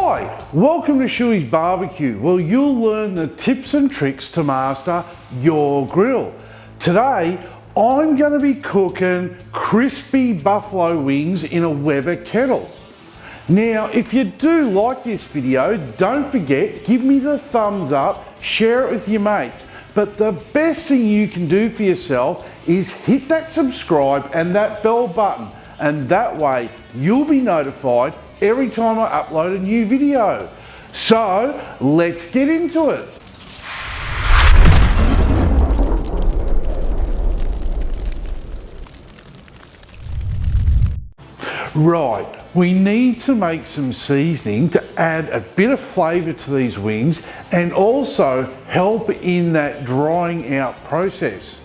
Hi, welcome to Schueys Barbecue, where you'll learn the tips and tricks to master your grill. Today, I'm going to be cooking crispy buffalo wings in a Weber kettle. Now, if you do like this video, don't forget, give me the thumbs up, share it with your mates. But the best thing you can do for yourself is hit that subscribe and that bell button, and that way you'll be notified every time I upload a new video. So let's get into it. Right, we need to make some seasoning to add a bit of flavour to these wings and also help in that drying out process.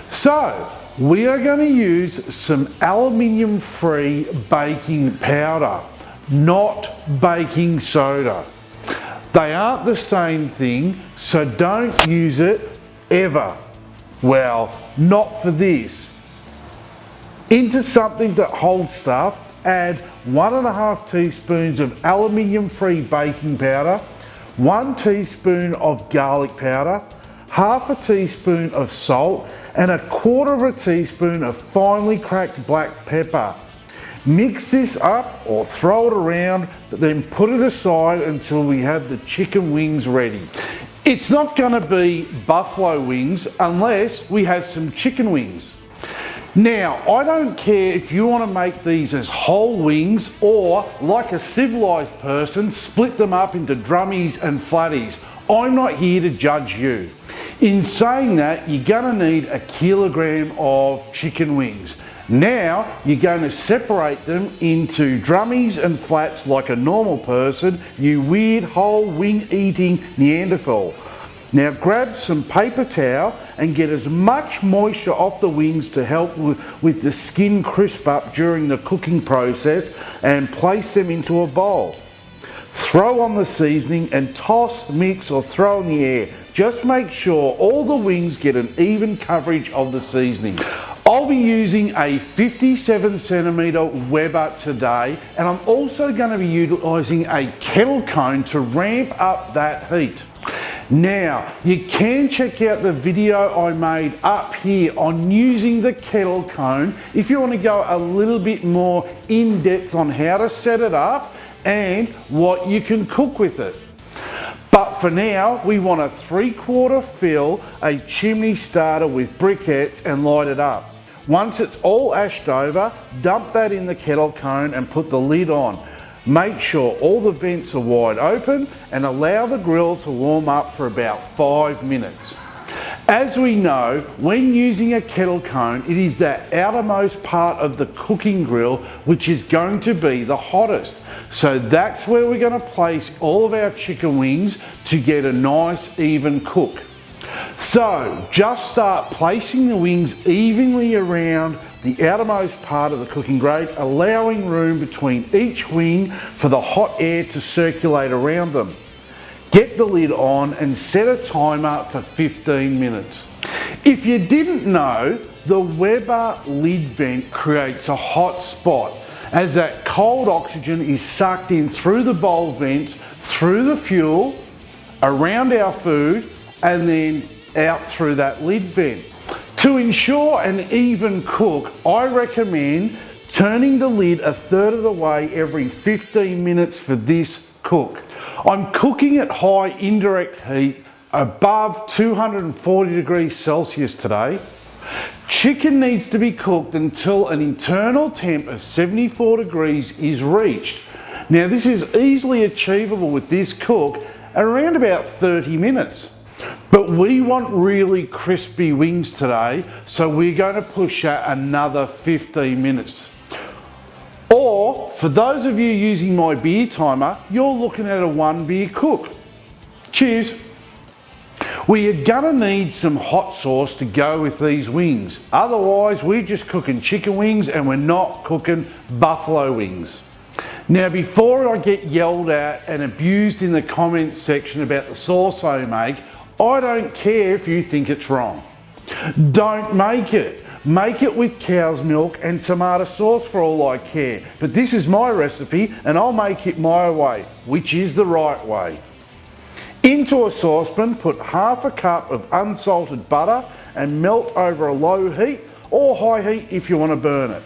So we are going to use some aluminium free baking powder, not baking soda. They aren't the same thing, so don't use it ever. Well, not for this. Into something that holds stuff, add 1.5 teaspoons of aluminium free baking powder, 1 teaspoon of garlic powder, 1/2 teaspoon of salt, and 1/4 teaspoon of finely cracked black pepper. Mix this up or throw it around, but then put it aside until we have the chicken wings ready. It's not going to be buffalo wings unless we have some chicken wings. Now, I don't care if you want to make these as whole wings or, like a civilised person, split them up into drummies and flatties. I'm not here to judge you. In saying that, you're going to need 1 kilogram of chicken wings. Now, you're going to separate them into drummies and flats like a normal person, you weird whole wing eating Neanderthal. Now grab some paper towel and get as much moisture off the wings to help with the skin crisp up during the cooking process, and place them into a bowl. Throw on the seasoning and toss, mix or throw in the air. Just make sure all the wings get an even coverage of the seasoning. I'll be using a 57cm Weber today, and I'm also going to be utilising a kettle cone to ramp up that heat. Now, you can check out the video I made up here on using the kettle cone if you want to go a little bit more in depth on how to set it up and what you can cook with it. But for now, we want to 3/4 fill a chimney starter with briquettes and light it up. Once it's all ashed over, dump that in the kettle cone and put the lid on. Make sure all the vents are wide open and allow the grill to warm up for about 5 minutes. As we know, when using a kettle cone, it is that outermost part of the cooking grill which is going to be the hottest. So that's where we're going to place all of our chicken wings to get a nice even cook. So just start placing the wings evenly around the outermost part of the cooking grate, allowing room between each wing for the hot air to circulate around them. Get the lid on and set a timer for 15 minutes. If you didn't know, the Weber lid vent creates a hot spot as that cold oxygen is sucked in through the bowl vents, through the fuel, around our food, and then out through that lid vent. To ensure an even cook, I recommend turning the lid 1/3 of the way every 15 minutes for this cook. I'm cooking at high indirect heat above 240 degrees Celsius today. Chicken needs to be cooked until an internal temp of 74 degrees is reached. Now this is easily achievable with this cook around about 30 minutes. But we want really crispy wings today, so we're going to push that another 15 minutes. Or, for those of you using my beer timer, you're looking at a 1 beer cook. Cheers. We are going to need some hot sauce to go with these wings. Otherwise, we're just cooking chicken wings and we're not cooking buffalo wings. Now, before I get yelled at and abused in the comments section about the sauce I make, I don't care if you think it's wrong. Don't make it. Make it with cow's milk and tomato sauce for all I care. But this is my recipe and I'll make it my way, which is the right way. Into a saucepan, put half a cup of unsalted butter and melt over a low heat or high heat if you want to burn it.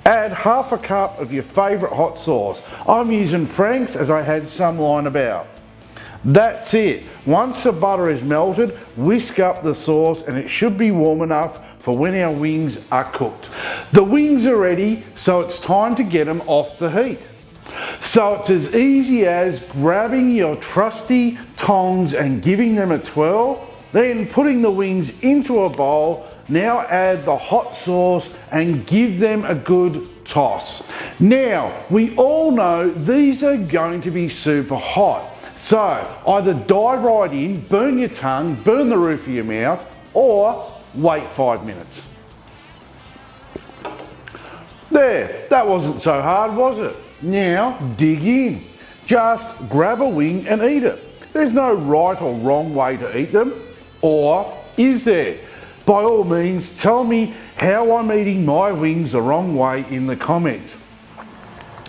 Add half a cup of your favourite hot sauce. I'm using Frank's as I had some lying about. That's it. Once the butter is melted, whisk up the sauce and it should be warm enough for when our wings are cooked. The wings are ready, so it's time to get them off the heat. So it's as easy as grabbing your trusty tongs and giving them a twirl, then putting the wings into a bowl. Now add the hot sauce and give them a good toss. Now, we all know these are going to be super hot. So either dive right in, burn your tongue, burn the roof of your mouth, or wait 5 minutes. There, that wasn't so hard, was it? Now dig in. Just grab a wing and eat it. There's no right or wrong way to eat them, or is there? By all means, tell me how I'm eating my wings the wrong way in the comments.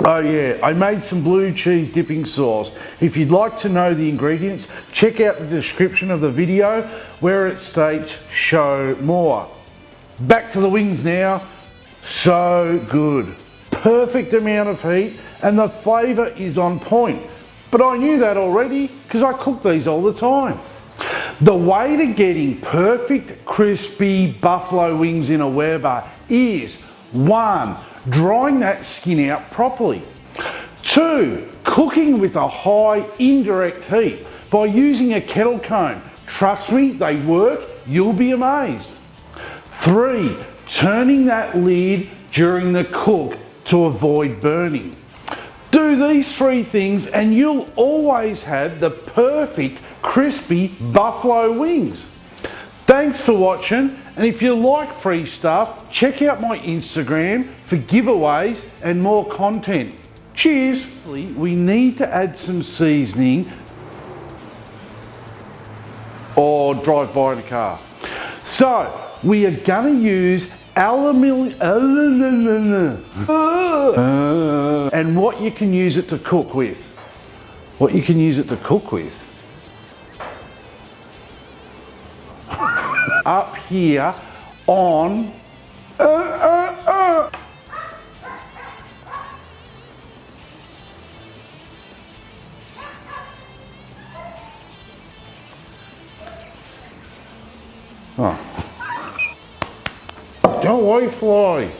Oh yeah, I made some blue cheese dipping sauce. If you'd like to know the ingredients, check out the description of the video where it states show more. Back to the wings now. So good. Perfect amount of heat and the flavour is on point. But I knew that already because I cook these all the time. The way to getting perfect crispy buffalo wings in a Weber is 1. Drying that skin out properly. 2. Cooking with a high indirect heat by using a kettle comb. Trust me, they work, you'll be amazed. 3. Turning that lid during the cook to avoid burning. Do these 3 things and you'll always have the perfect crispy buffalo wings. Thanks for watching, and if you like free stuff, check out my Instagram for giveaways and more content. Cheers! We need to add some seasoning or drive by in a car. So we are going to use and what you can use it to cook with. What you can use it to cook with. Up here on Don't worry, fly.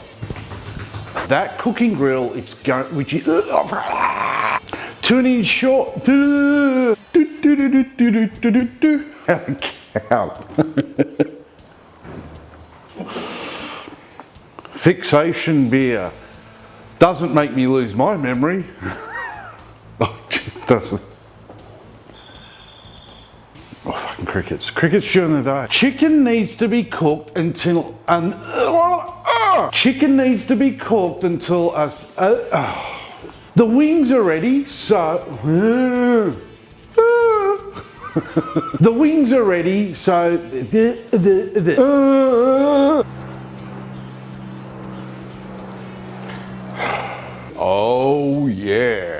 That cooking grill, it's going, which is 2 inch short. Fixation beer doesn't make me lose my memory. Doesn't. Oh, fucking crickets. Crickets during the day. Chicken needs to be cooked until chicken needs to be cooked until the wings are ready, so the wings are ready, so oh yeah.